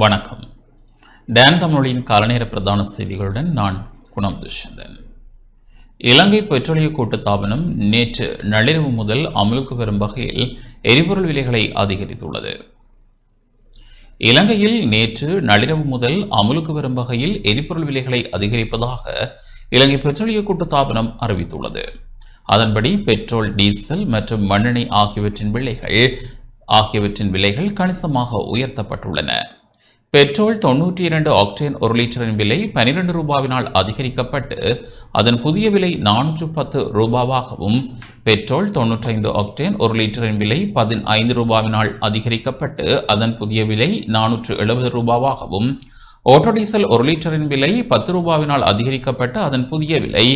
வணக்கம். டான் தமிழின் காலநேர பிரதான செய்திகளுடன் நான் குணம் துஷ்யந்தன். இலங்கை பெட்ரோலிய கூட்டுத்தாபனம் நேற்று நள்ளிரவு முதல் அமலுக்கு வரும் வகையில் எரிபொருள் விலைகளை அதிகரித்துள்ளது. இலங்கையில் நேற்று நள்ளிரவு முதல் அமலுக்கு வரும் வகையில் எரிபொருள் விலைகளை அதிகரிப்பதாக இலங்கை பெட்ரோலிய கூட்டுத்தாபனம் அறிவித்துள்ளது. அதன்படி பெட்ரோல், டீசல் மற்றும் மண்ணெண்ணெய் ஆகியவற்றின் விலைகள் கணிசமாக உயர்த்தப்பட்டுள்ளன. பெட்ரோல் 92 ஆக்டேன் 1 லிட்டரின் விலை 12 ரூபாவினால் அதிகரிக்கப்பட்டு அதன் புதிய விலை 410 ரூபாவாகவும், பெட்ரோல் 95 ஆக்டேன் 1 லிட்டரின் விலை 15 ரூபாவினால் அதிகரிக்கப்பட்டு அதன் புதிய விலை 470 ரூபாவாகவும், ஆட்டோ டீசல் 1 லிட்டரின் விலை 10 ரூபாவினால் அதிகரிக்கப்பட்டு அதன் புதிய விலை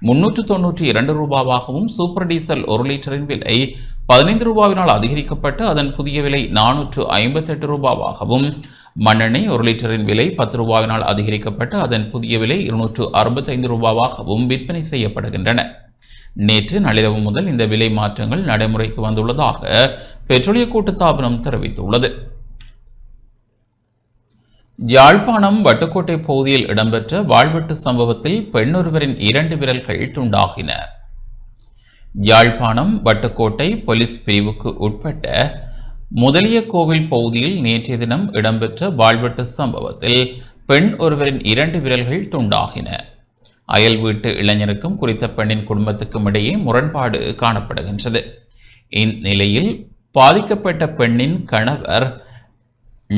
392 ரூபாவாகவும், சூப்பர் டீசல் 1 லிட்டரின் விலை 15 ரூபாவினால் அதிகரிக்கப்பட்டு அதன் புதிய விலை 458 ரூபாவாகவும், மண்ணெண்ணெய் 1 லிட்டரின் விலை 10 ரூபாவினால் அதிகரிக்கப்பட்டு அதன் புதிய விலை 265 ரூபாவாகவும் விற்பனை செய்யப்படுகின்றன. நேற்று நள்ளிரவு முதல் இந்த விலை மாற்றங்கள் நடைமுறைக்கு வந்துள்ளதாக பெட்ரோலிய கூட்டுத்தாபனம் தெரிவித்துள்ளது. யாழ்ப்பாணம் வட்டுக்கோட்டை பகுதியில் இடம்பெற்ற வாழ்வெட்டு சம்பவத்தில் பெண்ணொருவரின் 2 விரல்கள் துண்டாகின. யாழ்ப்பாணம் வட்டுக்கோட்டை போலீஸ் பிரிவுக்கு உட்பட்ட முதலிய கோவில் பகுதியில் நேற்றைய தினம் இடம்பெற்ற வாழ்வெட்டு சம்பவத்தில் பெண் ஒருவரின் 2 விரல்கள் துண்டாகின. அயல் வீட்டு இளைஞருக்கும் குறித்த பெண்ணின் குடும்பத்துக்கும் இடையே முரண்பாடு காணப்படுகின்றது. இந்நிலையில் பாதிக்கப்பட்ட பெண்ணின் கணவர்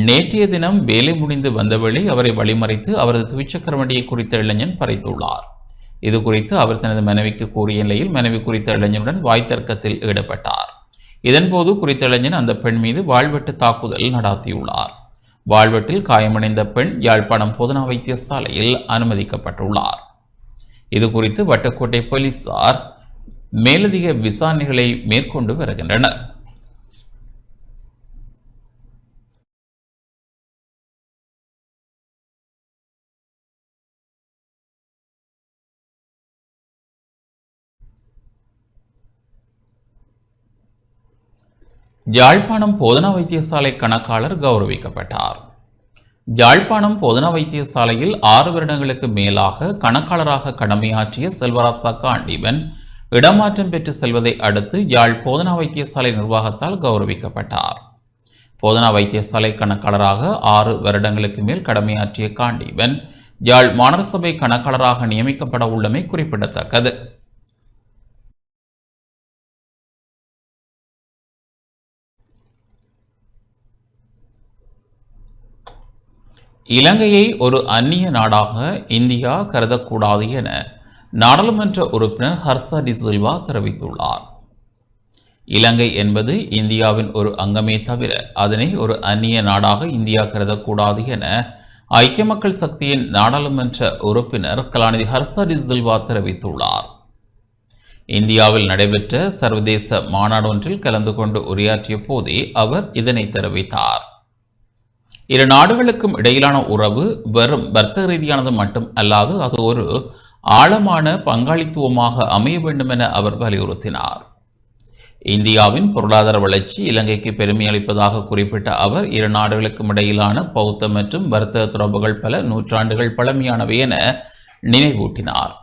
நேற்றைய தினம் வேலை முடிந்து வந்தவேளை அவரை வழிமறைத்து அவரது துவிச்சக்கர வண்டியை குறித்த இளைஞன் பறித்துள்ளார். இது குறித்து அவர் தனது மனைவிக்கு கூறிய நிலையில் மனைவி குறித்த இளைஞனுடன் வாய்த்தர்க்கத்தில் ஈடுபட்டார். இதன்போது குறித்த இளைஞன் அந்த பெண் மீது வாழ்வெட்டு தாக்குதல் நடாத்தியுள்ளார். வாழ்வெட்டில் காயமடைந்த பெண் யாழ்ப்பாணம் போதனா வைத்தியசாலையில் அனுமதிக்கப்பட்டுள்ளார். இது குறித்து வட்டுக்கோட்டை போலீசார் மேலதிக விசாரணைகளை மேற்கொண்டு வருகின்றனர். யாழ்ப்பாணம் போதனா வைத்தியசாலை கணக்காளர் கௌரவிக்கப்பட்டார். யாழ்ப்பாணம் போதனா வைத்தியசாலையில் 6 வருடங்களுக்கு மேலாக கணக்காளராக கடமையாற்றிய செல்வராசா காண்டீபன் இடமாற்றம் பெற்று செல்வதை அடுத்து யாழ் போதனா வைத்தியசாலை நிர்வாகத்தால் கௌரவிக்கப்பட்டார். போதனா வைத்தியசாலை கணக்காளராக 6 வருடங்களுக்கு மேல் கடமையாற்றிய காண்டீபன் யாழ் மாநகர சபை கணக்காளராக நியமிக்கப்பட உள்ளமை குறிப்பிடத்தக்கது. இலங்கையை ஒரு அந்நிய நாடாக இந்தியா கருதக்கூடாது என நாடாளுமன்ற உறுப்பினர் ஹர்ஷா டி சில்வா தெரிவித்துள்ளார். இலங்கை என்பது இந்தியாவின் ஒரு அங்கமே தவிர அதனை ஒரு அந்நிய நாடாக இந்தியா கருதக்கூடாது என ஐக்கிய மக்கள் சக்தியின் நாடாளுமன்ற உறுப்பினர் கலாநிதி ஹர்ஷா டி சில்வா தெரிவித்துள்ளார். இந்தியாவில் நடைபெற்ற சர்வதேச மாநாடு ஒன்றில் கலந்து கொண்டு உரையாற்றிய போதே அவர் இதனை தெரிவித்தார். இரு நாடுகளுக்கும் இடையிலான உறவு வெறும் வர்த்தக ரீதியானது மட்டும் அல்லாது அது ஒரு ஆழமான பங்காளித்துவமாக அமைய வேண்டும் என அவர் வலியுறுத்தினார். இந்தியாவின் பொருளாதார வளர்ச்சி இலங்கைக்கு பெருமை அளிப்பதாக குறிப்பிட்ட அவர் இரு நாடுகளுக்கும் இடையிலான பௌத்த மற்றும் வர்த்தக தொடர்புகள் பல நூற்றாண்டுகள் பழமையானவை என நினைவூட்டினார்.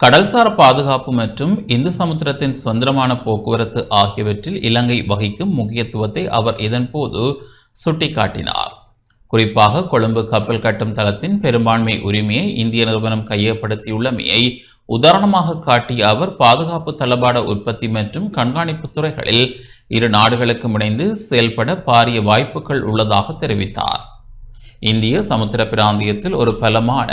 கடல்சார் பாதுகாப்பு மற்றும் இந்து சமுத்திரத்தின் சுதந்திரமான போக்குவரத்து ஆகியவற்றில் இலங்கை வகிக்கும் முக்கியத்துவத்தை அவர் இதன்போது சுட்டிக்காட்டினார். குறிப்பாக கொழும்பு கப்பல் கட்டும் தளத்தின் பெரும்பான்மை உரிமையை இந்திய நிறுவனம் கையப்படுத்தியுள்ளமையை உதாரணமாக காட்டிய அவர் பாதுகாப்பு தளபாட உற்பத்தி மற்றும் கண்காணிப்பு துறைகளில் இரு நாடுகளுக்கும் இணைந்து செயல்பட பாரிய வாய்ப்புகள் உள்ளதாக தெரிவித்தார். இந்திய சமுத்திர பிராந்தியத்தில் ஒரு பலமான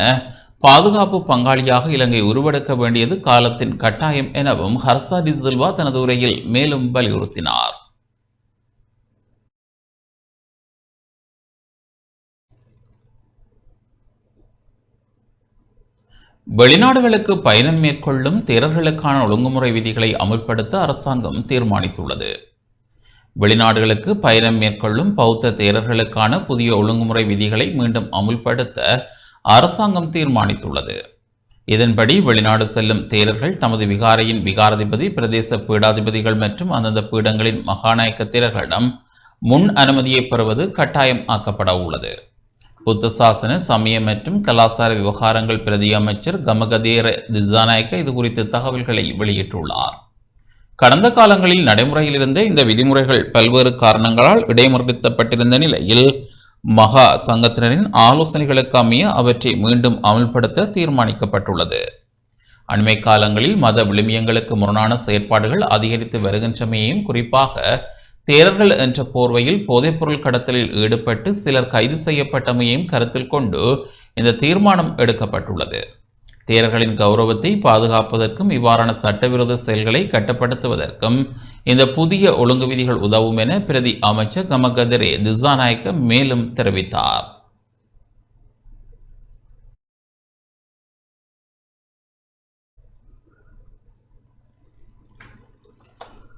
பாதுகாப்பு பங்காளியாக இலங்கை உருவெடுக்க வேண்டியது காலத்தின் கட்டாயம் எனவும் ஹர்ஷா டி சில்வா தனது உரையில் மேலும் வலியுறுத்தினார். வெளிநாடுகளுக்கு பயணம் மேற்கொள்ளும் தேரர்களுக்கான ஒழுங்குமுறை விதிகளை அமுல்படுத்த அரசாங்கம் தீர்மானித்துள்ளது. வெளிநாடுகளுக்கு பயணம் மேற்கொள்ளும் பௌத்த தேரர்களுக்கான புதிய ஒழுங்குமுறை விதிகளை மீண்டும் அமுல்படுத்த அரசாங்கம் தீர்மானித்துள்ளது. இதன்படி வெளிநாடு செல்லும் தேரர்கள் தமது விகாரையின் விகாராதிபதி, பிரதேச பீடாதிபதிகள் மற்றும் அந்தந்த பீடங்களின் மகாநாயக்க தேரர்களிடம் முன் அனுமதியை பெறுவது கட்டாயம் ஆக்கப்பட உள்ளது. புத்த சாசன சமய மற்றும் கலாசார விவகாரங்கள் பிரதி அமைச்சர் கமகதேர திசாநாயக்க இது குறித்து தகவல்களை வெளியிட்டுள்ளார். கடந்த காலங்களில் நடைமுறையில் இருந்த இந்த விதிமுறைகள் பல்வேறு காரணங்களால் இடைமறுத்தப்பட்டிருந்த நிலையில் மகா சங்கத்தினரின் ஆலோசனைகளுக்கு அமைய அவற்றை மீண்டும் அமல்படுத்த தீர்மானிக்கப்பட்டுள்ளது. அண்மை காலங்களில் மத விழுமியங்களுக்கு முரணான செயற்பாடுகள் அதிகரித்து வருகின்றமையையும், குறிப்பாக தேரர்கள் என்ற போர்வையில் போதைப்பொருள் கடத்தலில் ஈடுபட்டு சிலர் கைது செய்யப்பட்டமையையும் கருத்தில் கொண்டு இந்த தீர்மானம் எடுக்கப்பட்டுள்ளது. தேரர்களின் கௌரவத்தை பாதுகாப்பதற்கும் இவ்வாறான சட்டவிரோத செயல்களை கட்டுப்படுத்துவதற்கும் இந்த புதிய ஒழுங்கு விதிகள் உதவும் என பிரதி அமைச்சர் கமகதரே திசாநாயக்க மேலும் தெரிவித்தார்.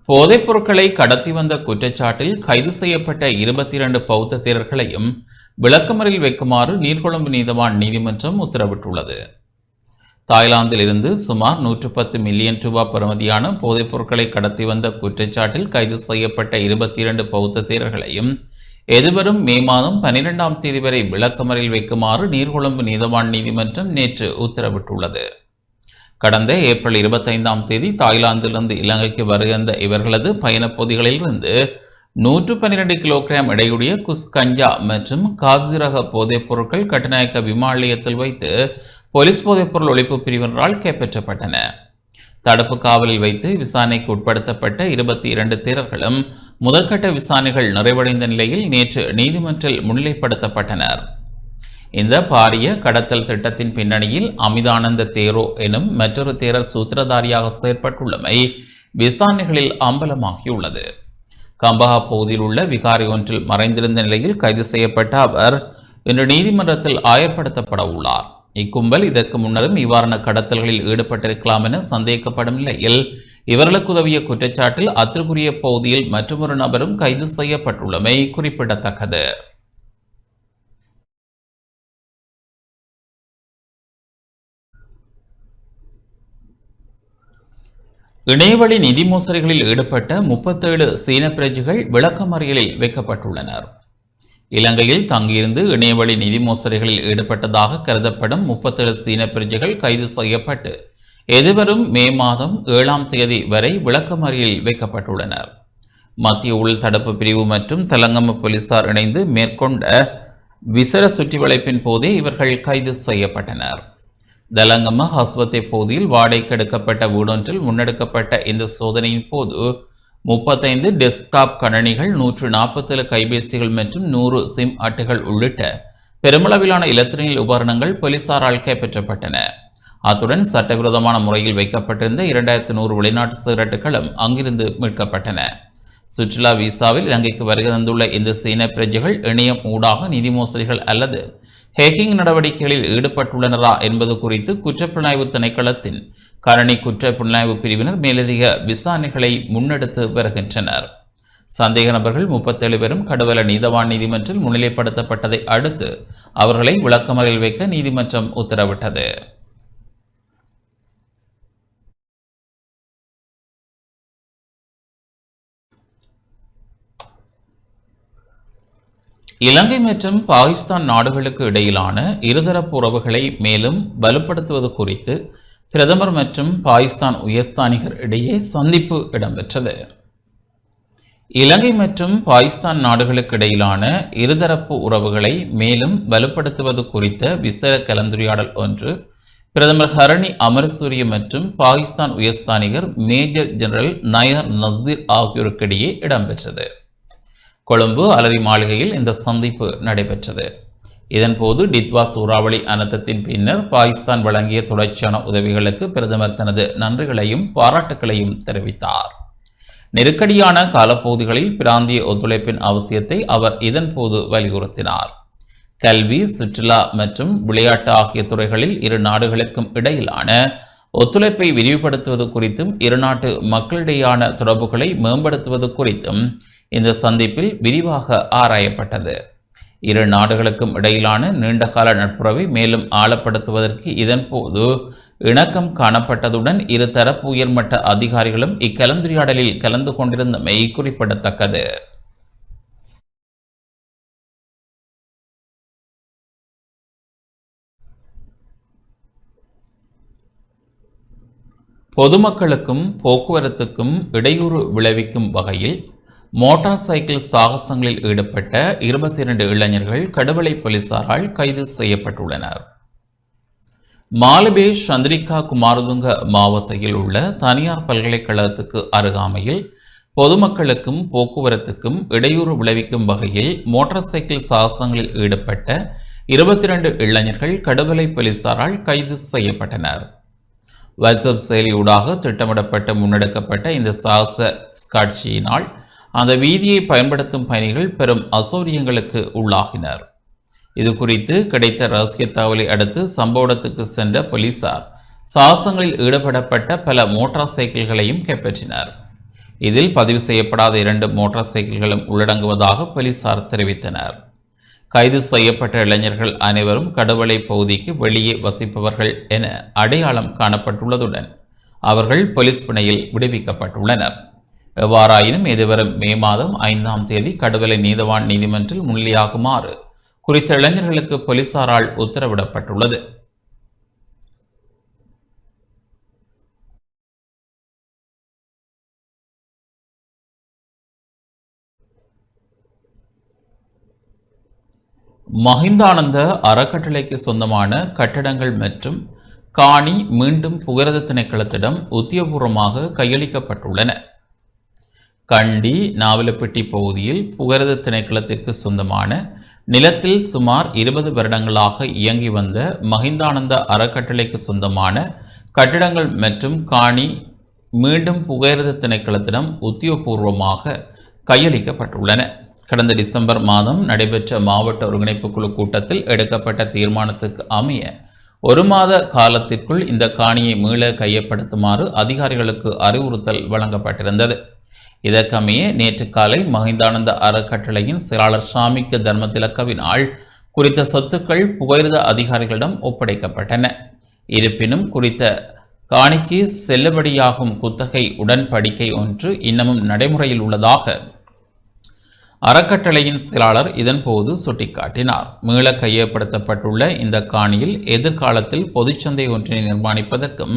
போதைப் பொருட்களை கடத்தி வந்த குற்றச்சாட்டில் கைது செய்யப்பட்ட 22 பௌத்த தேரர்களையும் விளக்கமறில் வைக்குமாறு நீர்கொழும்பு நீதவான் நீதிமன்றம் உத்தரவிட்டுள்ளது. தாய்லாந்தில் இருந்து சுமார் 110 மில்லியன் ரூபாய் பெறுமதியான போதைப் பொருட்களை கடத்தி வந்த குற்றச்சாட்டில் கைது செய்யப்பட்ட 22 பௌத்த தேரர்களையும் எதிர்வரும் மே மாதம் 12ஆம் தேதி வரை விளக்கமறில் வைக்குமாறு நீர்கொழும்பு நீதவான் நீதிமன்றம் நேற்று உத்தரவிட்டுள்ளது. கடந்த ஏப்ரல் 25ஆம் தேதி தாய்லாந்திலிருந்து இலங்கைக்கு வருகின்ற இவர்களது பயணப் பொதிகளிலிருந்து 112 கிலோகிராம் எடையுடைய குஸ்கஞ்சா மற்றும் காசிரக போதைப் பொருட்கள் கட்டுநாயக்க விமான நிலையத்தில் வைத்து போலீஸ் போதைப்பொருள் ஒழிப்பு பிரிவினரால் கைப்பற்றப்பட்டன. தடுப்பு காவலில் வைத்து விசாரணைக்கு உட்படுத்தப்பட்ட 22 தேரர்களும் முதற்கட்ட விசாரணைகள் நிறைவடைந்த நிலையில் நேற்று நீதிமன்றில் முன்னிலைப்படுத்தப்பட்டனர். இந்த பாரிய கடத்தல் திட்டத்தின் பின்னணியில் அமிதானந்த தேரோ எனும் மற்றொரு தேரர் சூத்திரதாரியாக செயற்பட்டுள்ளமை விசாரணைகளில் அம்பலமாகியுள்ளது. கம்பஹா பகுதியில் உள்ள விகாரி ஒன்றில் மறைந்திருந்த நிலையில் கைது செய்யப்பட்ட அவர் இன்று நீதிமன்றத்தில் ஆயர்படுத்தப்பட உள்ளார். இக்கும்பல் இதற்கு முன்னரும் இவ்வாறான கடத்தல்களில் ஈடுபட்டிருக்கலாம் என சந்தேகிக்கப்படும் நிலையில் இவர்களுக்கு உதவிய குற்றச்சாட்டில் அத்திற்குரிய பகுதியில் மற்றொரு நபரும் கைது செய்யப்பட்டுள்ளமை குறிப்பிடத்தக்கது. இணையவழி நிதி மோசடிகளில் ஈடுபட்ட 37 சீன பிரஜைகள் விளக்கமறியலில் வைக்கப்பட்டுள்ளனர். இலங்கையில் தங்கியிருந்து இணையவழி நிதி மோசடிகளில் ஈடுபட்டதாக கருதப்படும் 37 சீன பிரஜைகள் கைது செய்யப்பட்டு எதிர்வரும் மே மாதம் 7ஆம் தேதி வரை விளக்கமறியலில் வைக்கப்பட்டுள்ளனர். மத்திய உள் தடுப்பு பிரிவு மற்றும் தெலங்கம போலீசார் இணைந்து மேற்கொண்ட விசேட சுற்றிவளைப்பின் போதே இவர்கள் கைது செய்யப்பட்டனர். தலங்கம ஹஸ்வத்தை பகுதியில் வாடகைக்கு எடுக்கப்பட்ட வீடொன்றில் முன்னெடுக்கப்பட்ட இந்த சோதனையின் போது 35 டெஸ்க்டாப் கணனிகள், 147 கைபேசிகள் மற்றும் 100 சிம் அட்டைகள் உள்ளிட்ட பெருமளவிலான இலத்திரனியல் உபகரணங்கள் போலீசாரால் கைப்பற்றப்பட்டன. அத்துடன் சட்டவிரோதமான முறையில் வைக்கப்பட்டிருந்த 2100 வெளிநாட்டு சிகரெட்டுகளும் அங்கிருந்து மீட்கப்பட்டன. சுற்றுலா விசாவில் இலங்கைக்கு வருகை தந்துள்ள இந்த சீன பிரஜைகள் இணையம் ஊடாக நிதி மோசடிகள் அல்லது ஹேக்கிங் நடவடிக்கைகளில் ஈடுபட்டுள்ளனரா என்பது குறித்து குற்றப்புலனாய்வு திணைக்களத்தின் கணனி குற்ற புலனாய்வு பிரிவினர் மேலதிக விசாரணைகளை முன்னெடுத்து வருகின்றனர். சந்தேக நபர்கள் 37 பேரும் கடுவல நீதவான் நீதிமன்றில் முன்னிலைப்படுத்தப்பட்டதை அடுத்து அவர்களை விளக்கமறியலில் வைக்க நீதிமன்றம் உத்தரவிட்டது. இலங்கை மற்றும் பாகிஸ்தான் நாடுகளுக்கு இடையிலான இருதரப்பு உறவுகளை மேலும் வலுப்படுத்துவது குறித்து பிரதமர் மற்றும் பாகிஸ்தான் உயர்ஸ்தானிகர் இடையே சந்திப்பு இடம்பெற்றது. இலங்கை மற்றும் பாகிஸ்தான் நாடுகளுக்கு இடையிலான இருதரப்பு உறவுகளை மேலும் வலுப்படுத்துவது குறித்த விசேட கலந்துரையாடல் ஒன்று பிரதமர் ஹரணி அமரசூரிய மற்றும் பாகிஸ்தான் உயர்ஸ்தானிகர் மேஜர் ஜெனரல் நயர் நஸ்தீர் ஆகியோருக்கிடையே இடம்பெற்றது. கொழும்பு அலரி மாளிகையில் இந்த சந்திப்பு நடைபெற்றது. இதன்போது டிட்வா சூறாவளி அனர்த்தத்தின் பின்னர் பாகிஸ்தான் வழங்கிய தொடர்ச்சியான உதவிகளுக்கு பிரதமர் தனது நன்றிகளையும் பாராட்டுகளையும் தெரிவித்தார். நெருக்கடியான காலப்பகுதிகளில் பிராந்திய ஒத்துழைப்பின் அவசியத்தை அவர் இதன்போது வலியுறுத்தினார். கல்வி, சுற்றுலா மற்றும் விளையாட்டு ஆகிய துறைகளில் இரு நாடுகளுக்கும் இடையிலான ஒத்துழைப்பை விரிவுபடுத்துவது குறித்தும் இருநாட்டு மக்களிடையான தொடர்புகளை மேம்படுத்துவது குறித்தும் இந்த சந்திப்பில் விரிவாக ஆராயப்பட்டது. இரு நாடுகளுக்கும் இடையிலான நீண்டகால நட்புறவை மேலும் ஆழப்படுத்துவதற்கு இதன்போது இணக்கம் காணப்பட்டதுடன் இருதரப்பு உயர்மட்ட அதிகாரிகளும் இக்கலந்துரையாடலில் கலந்து கொண்டிருந்தமை குறிப்பிடத்தக்கது. பொதுமக்களுக்கும் போக்குவரத்துக்கும் இடையூறு விளைவிக்கும் வகையில் மோட்டார் சைக்கிள் சாகசங்களில் ஈடுபட்ட 22 இளைஞர்கள் கடுவலை போலீசாரால் கைது செய்யப்பட்டுள்ளனர். மாலபே சந்திரிகா குமாரதுங்க மாவட்டத்தில் உள்ள தனியார் பல்கலைக்கழகத்துக்கு அருகாமையில் பொதுமக்களுக்கும் போக்குவரத்துக்கும் இடையூறு விளைவிக்கும் வகையில் மோட்டார் சைக்கிள் சாகசங்களில் ஈடுபட்ட 22 இளைஞர்கள் கடுவலை போலீசாரால் கைது செய்யப்பட்டனர். வாட்ஸ்அப் செயலியூடாக திட்டமிடப்பட்டு முன்னெடுக்கப்பட்ட இந்த சாகச காட்சியினால் அந்த வீதியை பயன்படுத்தும் பயணிகள் பெரும் அசௌகரியங்களுக்கு உள்ளாகினர். இது குறித்து கிடைத்த ரகசிய தகவலை அடுத்து சம்பவ இடத்துக்கு சென்ற போலீசார் சாகசங்களில் ஈடுபடப்பட்ட பல மோட்டார் சைக்கிள்களையும் கைப்பற்றினர். இதில் பதிவு செய்யப்படாத 2 மோட்டார் சைக்கிள்களும் உள்ளடங்குவதாக போலீசார் தெரிவித்தனர். கைது செய்யப்பட்ட இளைஞர்கள் அனைவரும் கடுவலை பகுதிக்கு வெளியே வசிப்பவர்கள் என அடையாளம் காணப்பட்டுள்ளதுடன் அவர்கள் போலீஸ் பிணையில் விடுவிக்கப்பட்டுள்ளனர். எவ்வாறாயினும் எதிர்வரும் மே மாதம் 5ஆம் தேதி கடுவலை நீதவான் நீதிமன்றில் முன்னிலையாகுமாறு குறித்த இளைஞர்களுக்கு போலீசாரால் உத்தரவிடப்பட்டுள்ளது. மஹிந்தானந்த அறக்கட்டளைக்கு சொந்தமான கட்டடங்கள் மற்றும் காணி மீண்டும் புகரத திணைக்களத்திடம் உத்தியோகபூர்வமாக கையளிக்கப்பட்டுள்ளன. கண்டி நாவலப்பட்டி பகுதியில் புகரத திணைக்களத்திற்கு சொந்தமான நிலத்தில் சுமார் 20 வருடங்களாக இயங்கி வந்த மஹிந்தானந்த அறக்கட்டளைக்கு சொந்தமான கட்டிடங்கள் மற்றும் காணி மீண்டும் புகையிரத திணைக்களத்திடம் உத்தியோகபூர்வமாக கையளிக்கப்பட்டுள்ளன. கடந்த டிசம்பர் மாதம் நடைபெற்ற மாவட்ட ஒருங்கிணைப்பு குழு கூட்டத்தில் எடுக்கப்பட்ட தீர்மானத்துக்கு அமைய 1 மாத காலத்திற்குள் இந்த காணியை மீள கையப்படுத்துமாறு அதிகாரிகளுக்கு அறிவுறுத்தல் வழங்கப்பட்டிருந்தது. இதற்கமைய நேற்று காலை மஹிந்தானந்த அறக்கட்டளையின் செயலாளர் சாமிக்கு தர்மதிலக்கவினால் குறித்த சொத்துக்கள் புகையிரத அதிகாரிகளிடம் ஒப்படைக்கப்பட்டன. இருப்பினும் குறித்த காணிக்கு செல்லுபடியாகும் குத்தகை உடன்படிக்கை ஒன்று இன்னமும் நடைமுறையில் உள்ளதாக அறக்கட்டளையின் செயலாளர் இதன்போது சுட்டிக்காட்டினார். மீள கையப்படுத்தப்பட்டுள்ள இந்த காணியில் எதிர்காலத்தில் பொதுச்சந்தை ஒன்றினை நிர்மாணிப்பதற்கும்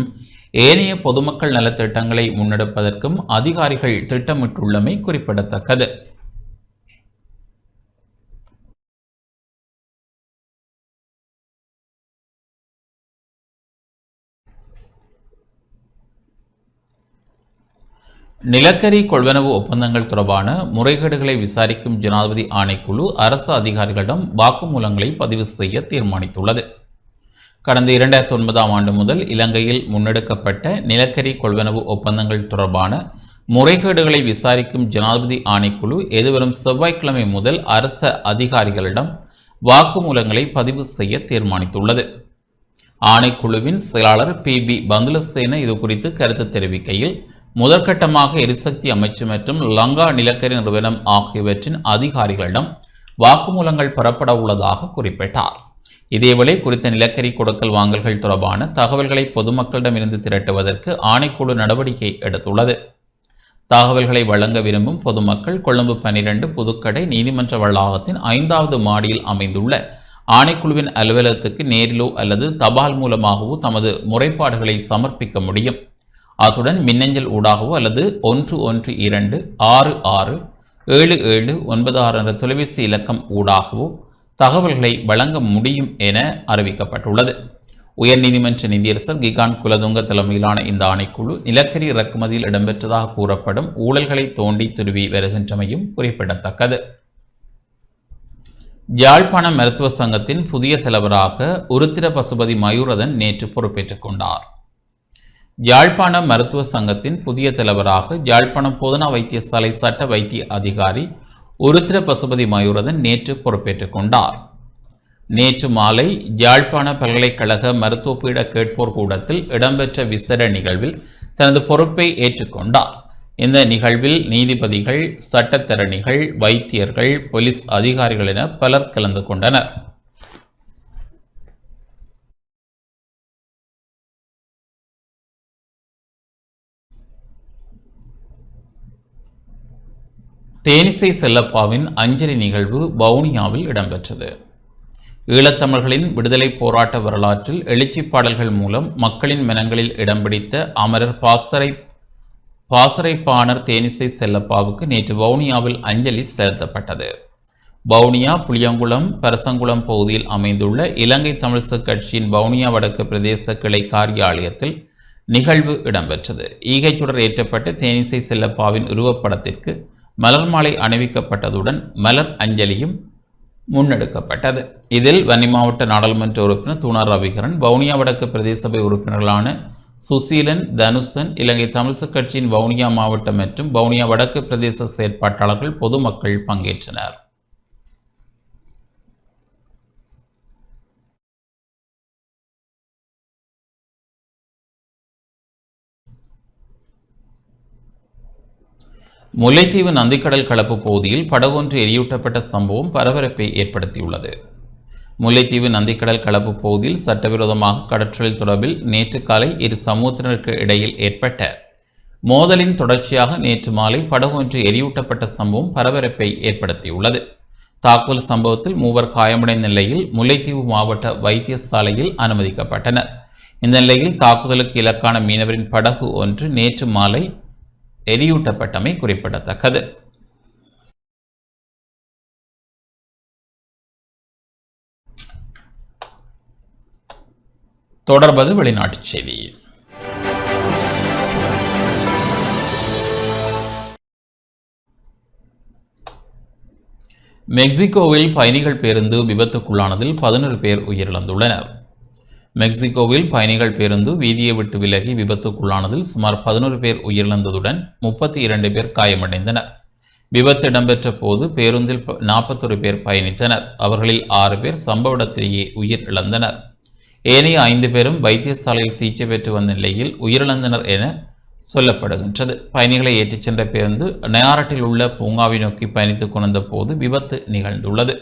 ஏனைய பொதுமக்கள் நலத்திட்டங்களை முன்னெடுப்பதற்கும் அதிகாரிகள் திட்டமிட்டுள்ளமை குறிப்பிடத்தக்கது. நிலக்கரி கொள்வனவு ஒப்பந்தங்கள் தொடர்பான முறைகேடுகளை விசாரிக்கும் ஜனாதிபதி ஆணைக்குழு அரசு அதிகாரிகளிடம் வாக்குமூலங்களை பதிவு செய்ய தீர்மானித்துள்ளது. கடந்த 2009ஆம் ஆண்டு முதல் இலங்கையில் முன்னெடுக்கப்பட்ட நிலக்கரி கொள்வனவு ஒப்பந்தங்கள் தொடர்பான முறைகேடுகளை விசாரிக்கும் ஜனாதிபதி ஆணைக்குழு எதிர்வரும் செவ்வாய்க்கிழமை முதல் அரச அதிகாரிகளிடம் வாக்குமூலங்களை பதிவு செய்ய தீர்மானித்துள்ளது. ஆணைக்குழுவின் செயலாளர் PB பந்துலசேன இது குறித்து கருத்து தெரிவிக்கையில், முதற்கட்டமாக எரிசக்தி அமைச்சு மற்றும் லங்கா நிலக்கரி நிறுவனம் ஆகியவற்றின் அதிகாரிகளிடம் வாக்குமூலங்கள் பெறப்பட உள்ளதாக குறிப்பிட்டார். இதேவேளை குறித்த நிலக்கரி கொடுக்கல் வாங்கல்கள் தொடர்பான தகவல்களை பொதுமக்களிடமிருந்து திரட்டுவதற்கு ஆணைக்குழு நடவடிக்கை எடுத்துள்ளது. தகவல்களை வழங்க விரும்பும் பொதுமக்கள் கொழும்பு 12 புதுக்கடை நீதிமன்ற வளாகத்தின் 5வது மாடியில் அமைந்துள்ள ஆணைக்குழுவின் அலுவலகத்துக்கு நேரிலோ அல்லது தபால் மூலமாகவோ தமது முறைப்பாடுகளை சமர்ப்பிக்க முடியும். அத்துடன் மின்னஞ்சல் ஊடாகவோ அல்லது 112666779 என்ற தொலைபேசி இலக்கம் ஊடாகவோ தகவல்களை வழங்க முடியும் என அறிவிக்கப்பட்டுள்ளது. உயர்நீதிமன்ற நீதியரசர் கிகான் குலதுங்க தலைமையிலான இந்த ஆணைக்குழு நிலக்கரி இறக்குமதியில் இடம்பெற்றதாக கூறப்படும் ஊழல்களை தோண்டி துருவி வருகின்றமையும் குறிப்பிடத்தக்கது. யாழ்ப்பாண மருத்துவ சங்கத்தின் புதிய தலைவராக உருத்திர பசுபதி மயூரதன் நேற்று பொறுப்பேற்றுக் கொண்டார். யாழ்ப்பாண மருத்துவ சங்கத்தின் புதிய தலைவராக யாழ்ப்பாணம் போதனா வைத்தியசாலை சட்ட வைத்திய அதிகாரி உருத்திர பசுபதி மயூரதன் நேற்று பொறுப்பேற்றுக் கொண்டார். நேற்று மாலை யாழ்ப்பாண பல்கலைக்கழக மருத்துவ பீட கேட்போர் கூடத்தில் இடம்பெற்ற விசேட நிகழ்வில் தனது பொறுப்பை ஏற்றுக்கொண்டார். இந்த நிகழ்வில் நீதிபதிகள், சட்டத்தரணிகள், வைத்தியர்கள், போலீஸ் அதிகாரிகள் என பலர் கலந்து கொண்டனர். தேனிசை செல்லப்பாவின் அஞ்சலி நிகழ்வு வவுனியாவில் இடம்பெற்றது. ஈழத்தமிழர்களின் விடுதலை போராட்ட வரலாற்றில் எழுச்சி பாடல்கள் மூலம் மக்களின் மனங்களில் இடம் பிடித்த அமரர் பாசறைப்பாணர் தேனிசை செல்லப்பாவுக்கு நேற்று வவுனியாவில் அஞ்சலி செலுத்தப்பட்டது. வவுனியா புளியங்குளம் பரசங்குளம் பகுதியில் அமைந்துள்ள இலங்கை தமிழிசக் கட்சியின் வவுனியா வடக்கு பிரதேச கிளை காரியாலயத்தில் நிகழ்வு இடம்பெற்றது. ஈகைச்சுடர் ஏற்றப்பட்ட தேனிசை செல்லப்பாவின் உருவப்படத்திற்கு மலர் மாலை அணிவிக்கப்பட்டதுடன் மலர் அஞ்சலியும் முன்னெடுக்கப்பட்டது. இதில் வன்னி மாவட்ட நாடாளுமன்ற உறுப்பினர் தூணா ரவிகரன், வவுனியா வடக்கு பிரதேச சபை உறுப்பினர்களான சுசீலன், தனுசன், இலங்கை தமிழிசக் கட்சியின் வவுனியா மாவட்ட மற்றும் வவுனியா வடக்கு பிரதேச செயற்பாட்டாளர்கள், பொதுமக்கள் பங்கேற்றனர். முல்லைத்தீவு நந்திக்கடல் கலப்பு பகுதியில் படகொன்று எரியூட்டப்பட்ட சம்பவம் பரபரப்பை ஏற்படுத்தியுள்ளது. முல்லைத்தீவு நந்திக்கடல் கலப்பு பகுதியில் சட்டவிரோதமாக கடற்றொழில் தொடர்பில் நேற்று காலை இரு சமூகத்தினருக்கு இடையில் ஏற்பட்ட மோதலின் தொடர்ச்சியாக நேற்று மாலை படகொன்று எரியூட்டப்பட்ட சம்பவம் பரபரப்பை ஏற்படுத்தியுள்ளது. தாக்குதல் சம்பவத்தில் 3 காயமடைந்த நிலையில் முல்லைத்தீவு மாவட்ட வைத்தியசாலையில் அனுமதிக்கப்பட்டனர். இந்த நிலையில் தாக்குதலுக்கு இலக்கான மீனவரின் படகு ஒன்று நேற்று மாலை எரியூட்டப்பட்டமை குறிப்பிடத்தக்கது. தொடர்பது வெளிநாட்டுச் செய்தி. மெக்சிகோவில் பயணிகள் பேருந்து விபத்துக்குள்ளானதில் 11 பேர் உயிரிழந்துள்ளனர். மெக்சிகோவில் பயணிகள் பேருந்து வீதியை விட்டு விலகி விபத்துக்குள்ளானதில் சுமார் 11 பேர் உயிரிழந்ததுடன் 32 பேர் காயமடைந்தனர். விபத்து இடம்பெற்ற போது பேருந்தில் 41 பேர் பயணித்தனர். அவர்களில் 6 பேர் சம்பவ இடத்திலேயே உயிர் இழந்தனர். ஏனைய 5 பேரும் வைத்தியசாலையில் சிகிச்சை பெற்று வந்த நிலையில் உயிரிழந்தனர் என சொல்லப்படுகின்றது. பயணிகளை ஏற்றிச் சென்ற பேருந்து நயாரட்டில் உள்ள பூங்காவை நோக்கி பயணித்துக் கொண்டிருந்த போது விபத்து நிகழ்ந்துள்ளது.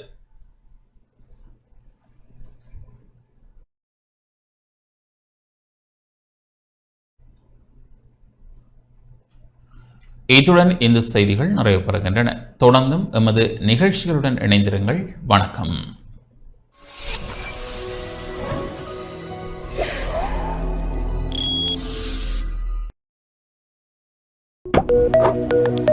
இத்துடன் இந்த செய்திகள் நிறைவு பெறுகின்றன. தொடர்ந்தும் எமது நிகழ்ச்சிகளுடன் இணைந்திருங்கள். வணக்கம். Thank you.